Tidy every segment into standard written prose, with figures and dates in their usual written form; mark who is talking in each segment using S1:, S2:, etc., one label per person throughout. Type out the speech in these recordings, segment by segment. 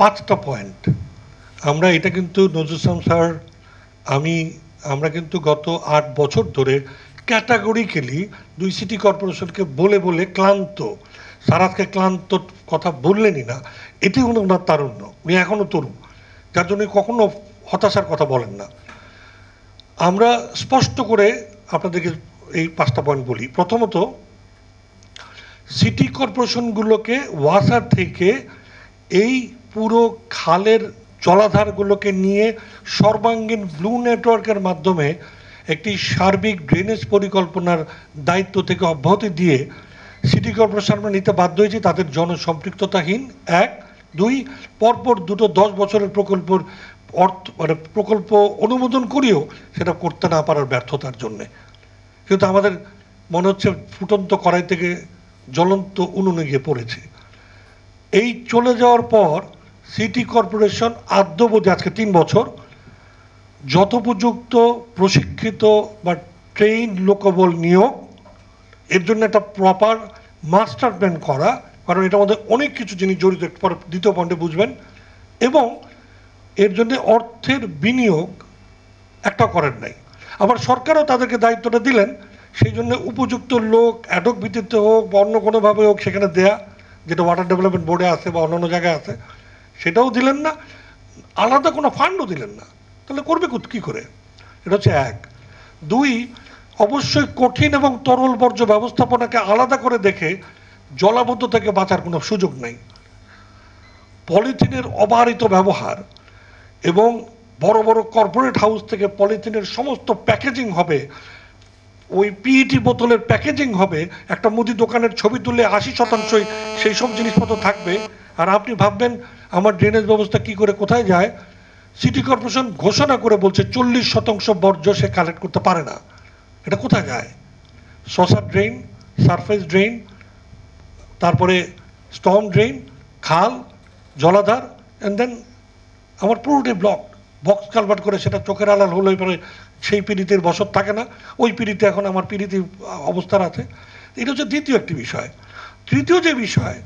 S1: 5টা পয়েন্ট। আমরা এটা কিন্তু নজরুল ইসলাম স্যার, আমরা কিন্তু গত 8 বছর ধরে ক্যাটাগরিক্যালি 2 সিটি কর্পোরেশনকে বলে বলে ক্লান্ত। স্যার আজকে ক্লান্ত কথা বললেনই না, এটি হলো ওনার তারুণ্য। উনি এখনও তরুণ, যার জন্য কখনো হতাশার কথা বলেন না। আমরা স্পষ্ট করে আপনাদেরকে এই 5টা পয়েন্ট বলি। প্রথমত, সিটি কর্পোরেশনগুলোকে ওয়াসার থেকে এই পুরো খালের জলাধারগুলোকে নিয়ে সর্বাঙ্গীন ব্লু নেটওয়ার্কের মাধ্যমে একটি সার্বিক ড্রেনেজ পরিকল্পনার দায়িত্ব থেকে অব্যাহতি দিয়ে সিটি কর্পোরেশন আমরা নিতে বাধ্য হয়েছি, তাদের জনসম্পৃক্ততাহীন 1। 2, পরপর দুটো 10 বছরের প্রকল্পের প্রকল্প অনুমোদন করিও সেটা করতে না পারার ব্যর্থতার জন্যে। কিন্তু আমাদের মনে হচ্ছে ফুটন্ত কড়াই থেকে জ্বলন্ত উনুনে গিয়ে পড়েছে। এই চলে যাওয়ার পর সিটি কর্পোরেশন আদ্যবধি আজকে 3 বছর যথোপযুক্ত প্রশিক্ষিত বা ট্রেইন লোকবল নিয়োগ, এর জন্য একটা প্রপার মাস্টার প্ল্যান করা, কারণ এটার মধ্যে অনেক কিছু জিনিস জড়িত, পরে দ্বিতীয় পয়েন্টে বুঝবেন, এবং এর জন্য অর্থের বিনিয়োগ একটা করেন নাই। আবার সরকারও তাদেরকে দায়িত্বটা দিলেন, সেই জন্য উপযুক্ত লোক অ্যাডক ভিত্তিতে হোক বা অন্য কোনোভাবে হোক সেখানে দেয়া, যেটা ওয়াটার ডেভেলপমেন্ট বোর্ডে আছে বা অন্যান্য জায়গায় আছে, সেটাও দিলেন না, আলাদা কোনো ফান্ডও দিলেন না। তাহলে করবে কী করে? এটা হচ্ছে 1। 2, অবশ্যই কঠিন এবং তরল বর্জ্য ব্যবস্থাপনাকে আলাদা করে দেখে জলাবদ্ধ থেকে বাঁচার কোনো সুযোগ নেই। পলিথিনের অবারিত ব্যবহার এবং বড় বড় কর্পোরেট হাউস থেকে পলিথিনের সমস্ত প্যাকেজিং হবে, ওই পিইটি বোতলের প্যাকেজিং হবে, একটা মুদি দোকানের ছবি তুললে 80% সেই সব জিনিসপত্র থাকবে। আর আপনি ভাববেন আমার ড্রেনেজ ব্যবস্থা কি করে কোথায় যায়? সিটি কর্পোরেশন ঘোষণা করে বলছে 40% বর্জ্য সে কালেক্ট করতে পারে না। এটা কোথায় যায়? সসার ড্রেন, সারফেস ড্রেন, তারপরে স্টর্ম ড্রেন, খাল, জলাধার, অ্যান্ড দেন আমার পুরোটাই বক্স কালভার্ট করে সেটা চোখের আড়াল হলে পরে সেই পীড়িতের বসত থাকে না, ওই পীড়িতে এখন আমার পীড়িতি অবস্থার আছে। এটা হচ্ছে দ্বিতীয় একটি বিষয়। তৃতীয় যে বিষয়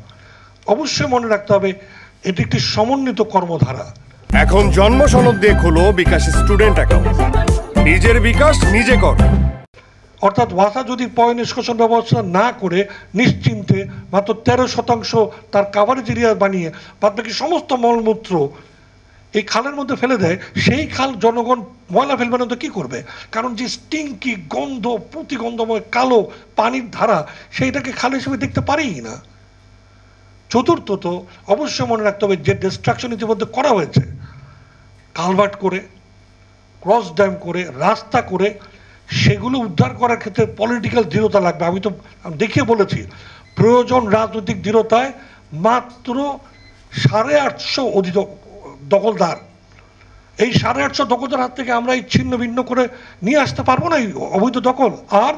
S1: অবশ্যই মনে রাখতে হবে, এটি একটি সমন্বিত কর্মধারা।
S2: এখন জন্ম সনদ দিয়ে খোলো বিকাশ স্টুডেন্ট অ্যাকাউন্ট, নিজের বিকাশ নিজে কর।
S1: অর্থাৎ ওয়াসা যদি পয় নিষ্কাশন ব্যবস্থা না করে নিশ্চিন্তে মাত্র 13% তার কাভারেজ এরিয়া বানিয়ে বাদ বাকি সমস্ত মলমূত্র এই খালের মধ্যে ফেলে দেয়, সেই খাল জনগণ ময়লা ফেলবে না তো কী করবে? কারণ যে স্টিংকি গন্ধ, প্রতিগন্ধময় কালো পানির ধারা, সেইটাকে খাল হিসেবে দেখতে পারিই না। চতুর্থত, অবশ্যই মনে রাখতে হবে যে ডিস্ট্রাকশন ইতিমধ্যে করা হয়েছে, কালভার্ট করে, ক্রস ড্যাম করে, রাস্তা করে, সেগুলো উদ্ধার করার ক্ষেত্রে পলিটিক্যাল দৃঢ়তা লাগবে। আমি তো দেখিয়ে বলেছি, প্রয়োজন রাজনৈতিক দৃঢ়তায় মাত্র 850 দখলদার। এই 850 দখলদার হাত থেকে আমরা এই ছিন্ন ভিন্ন করে নিয়ে আসতে পারবো না এই অবৈধ দখল। আর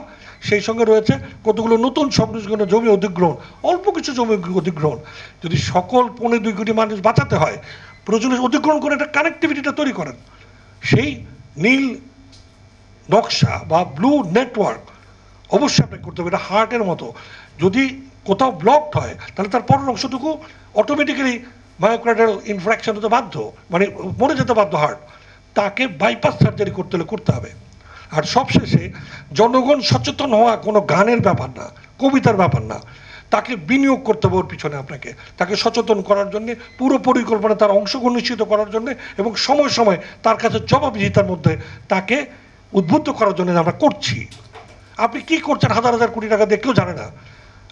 S1: সেই সঙ্গে রয়েছে কতগুলো নতুন সংযোজন জমি অধিগ্রহণ, অল্প কিছু জমি অধিগ্রহণ। যদি সকল 2.25 কোটি মানুষ বাঁচাতে হয়, প্রয়োজনে অধিগ্রহণ করে একটা কানেক্টিভিটিটা তৈরি করেন। সেই নীল নকশা বা ব্লু নেটওয়ার্ক অবশ্যই আপনাকে করতে হবে। এটা হার্টের মতো, যদি কোথাও ব্লকড হয় তাহলে তার পরের অংশটুকু অটোমেটিক্যালি মায়োকার্ডিয়াল ইনফ্র্যাকশন হতে বাধ্য, মানে মরে যেতে বাধ্য হার্ট, তাকে বাইপাস সার্জারি করতে হলে করতে হবে। আর সবশেষে জনগণ সচেতন হওয়া কোনো গানের ব্যাপার না, কবিতার ব্যাপার না, তাকে বিনিয়োগ করতে হবে ওর পিছনে। আপনাকে তাকে সচেতন করার জন্যে, পুরো পরিকল্পনা তার অংশগ্রহণ নিশ্চিত করার জন্যে এবং সময় সময় তার কাছে জবাবদিহিতার মধ্যে তাকে উদ্বুদ্ধ করার জন্য আমরা করছি। আপনি কি করছেন 1000 কোটি টাকা দিয়ে কেউ জানে না,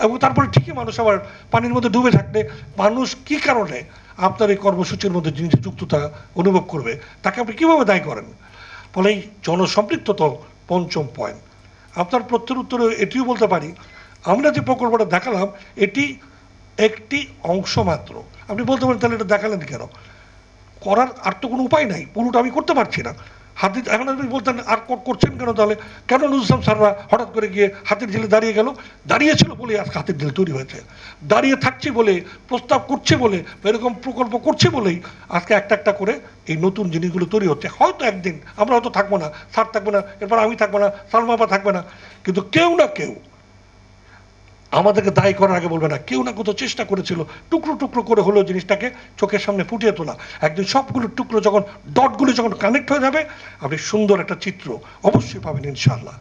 S1: এবং তারপরে ঠিকই মানুষ আবার পানির মধ্যে ডুবে থাকলে মানুষ কি কারণে আপনার এই কর্মসূচির মধ্যে জিনিস যুক্ততা অনুভব করবে, তাকে আপনি কীভাবে দায়ী করেন? ফলে এই জনসম্পৃক্ততা 5ম পয়েন্ট। আপনার প্রত্যের উত্তরে এটিও বলতে পারি, আমরা যে প্রকল্পটা দেখালাম এটি একটি অংশ মাত্র। আপনি বলতে পারেন তাহলে এটা দেখালেন কেন? করার আর তো কোনো উপায় নাই, পুরোটা আমি করতে পারছি না। হাতির এখন আপনি বলতেন আর করছেন কেন? তাহলে কেন নজরুল ইসলাম স্যাররা হঠাৎ করে গিয়ে হাতির ঝিলে দাঁড়িয়ে গেল? দাঁড়িয়েছিল বলে আজকে হাতির ঝিল তৈরি হয়েছে, দাঁড়িয়ে থাকছে বলে, প্রস্তাব করছে বলে, এরকম প্রকল্প করছে বলেই আজকে একটা একটা করে এই নতুন জিনিসগুলো তৈরি হচ্ছে। হয়তো একদিন আমরা হয়তো থাকবো না, স্যার থাকবে না, এরপর আমি থাকবো না, সালমাপা থাকবে না, কিন্তু কেউ না কেউ আমাদেরকে দায়ী করার আগে বলবে না, কেউ না কোথাও চেষ্টা করেছিল টুকরো টুকরো করে হলেও জিনিসটাকে চোখের সামনে ফুটিয়ে তোলা। একদিন সবগুলো টুকরো যখন ডটগুলো যখন কানেক্ট হয়ে যাবে, আপনি সুন্দর একটা চিত্র অবশ্যই পাবেন ইনশাআল্লাহ।